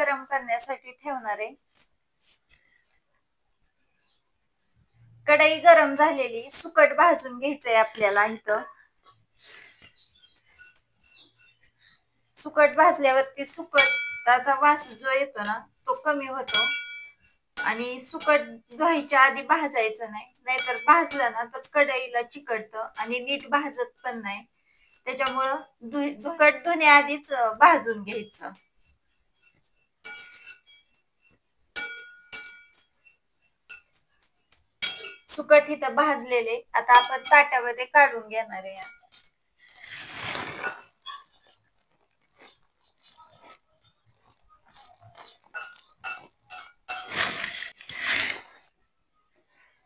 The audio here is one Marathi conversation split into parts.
गरम करण्यासाठी ठेवणार आहे. कढई गरम झालेली, सुकट भाजून घ्यायचंय आपल्याला. इथं सुकट भाजल्यावरती सुकटाचा वास जो येतो ना तो कमी होतो. आणि सुकट धुवायच्या आधी भाजायचं नाही, नाहीतर भाजलं ना तर कढईला चिकटतं आणि नीट भाजत पण नाही. त्याच्यामुळं सुकट धुण्याआधीच भाजून घ्यायचं. सुकट इथं भाजलेले, आता आपण ताटामध्ये काढून घेणार आहे.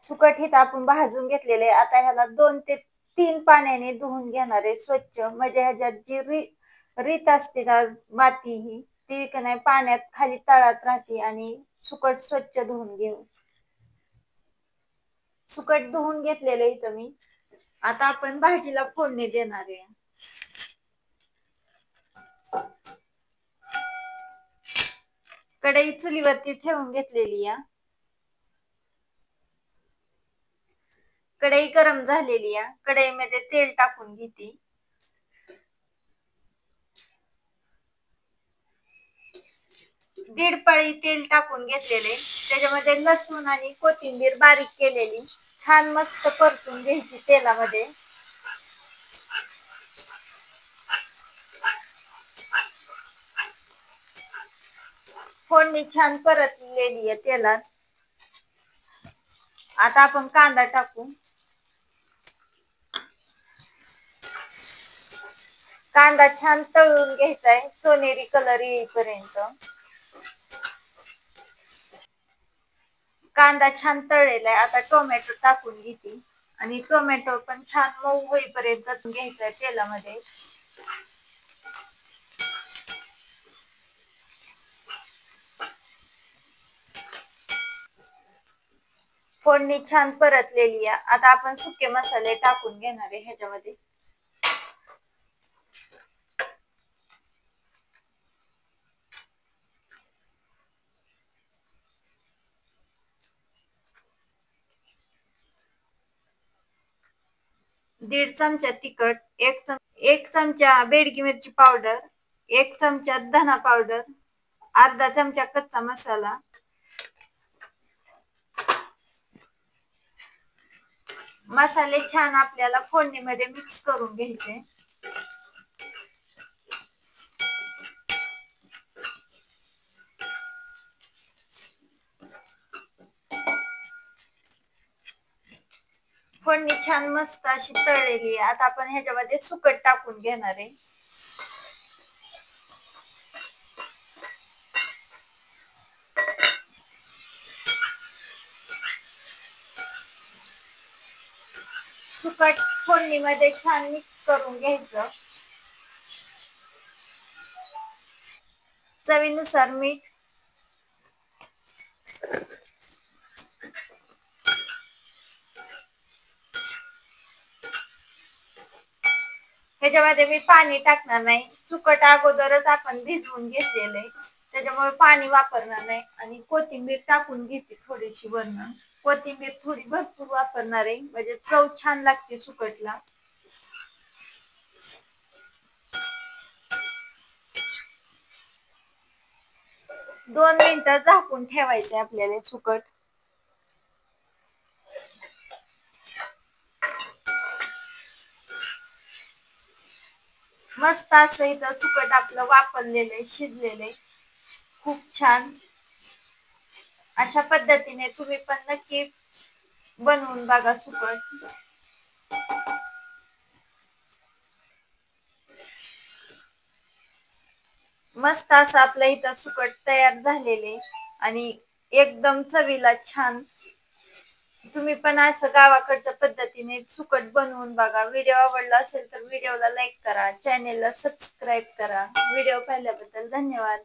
सुकट इथं आपण भाजून घेतलेले. आता ह्याला 2 ते 3 पाण्याने धुवून घेणार आहे स्वच्छ. म्हणजे ह्याच्यात जी रीत असते ना माती ही, ती का नाही पाण्यात खाली तळात राहते. आणि सुकट स्वच्छ धुवून घेऊ. सुकट धुवून घेतलेलं इथं मी. आता आपण भाजीला फोडणी देणार आहे. कढई चुलीवरती ठेवून घेतलेली या. कढई गरम झालेली या. कढईमध्ये तेल टाकून घेते. दीड पळी तेल टाकून घेतलेले. त्याच्यामध्ये लसूण आणि कोथिंबीर बारीक केलेली छान मस्त परतून घ्यायची तेलामध्ये. फोडणी छान परतलेली आहे तेलात. आता आपण कांदा टाकू. कांदा छान तळून घ्यायचाय सोनेरी कलर येईपर्यंत. कांदा छान तळलेला आहे. आता टोमॅटो टाकून घेते आणि टोमॅटो पण छान मऊ होईपर्यंत घ्यायचाय तेलामध्ये. फोडणी छान परतलेली आहे. आता आपण सुके मसाले टाकून घेणार आहे ह्याच्यामध्ये. दीड चमचा तिखट, एक चमचा बेडगी मिरची पावडर, 1 चमचा धना पावडर, अर्धा चमचा कच्चा मसाला. मसाले छान आपल्याला फोडणीमध्ये मिक्स करून घ्यायचे. फोडणी छान मस्त अशी तळलेली आहे. आता आपण ह्याच्यामध्ये सुकट टाकून घेणार आहे. सुकट फोडणीमध्ये छान मिक्स करून घ्यायचं. चवीनुसार मीठ. ह्याच्यामध्ये मी पाणी टाकणार नाही. सुकट अगोदरच आपण भिजवून घेतलेलं आहे, त्याच्यामुळे पाणी वापरणार नाही. आणि कोथिंबीर टाकून घेते थोडीशी वरनं. कोथिंबीर थोडी भरपूर वापरणार आहे, म्हणजे चव छान लागते सुकटला. 2 मिनिटं झाकून ठेवायचे आपल्याला सुकट. मस्त असं इथं सुकट आपलं वाफरलेलं आहे, शिजलेलं आहे खूप छान. अशा पद्धतीने तुम्ही पण नक्की बनवून बघा सुकट. मस्त असं आपलं इथं सुकट तयार झालेले आणि एकदम चवीला छान. तुम्ही पण असं गावाकडच्या पद्धतीने सुकट बनवून बघा. व्हिडिओ आवडला असेल तर व्हिडिओला लाईक करा, चॅनेलला सबस्क्राईब करा. व्हिडिओ पाहिल्याबद्दल धन्यवाद.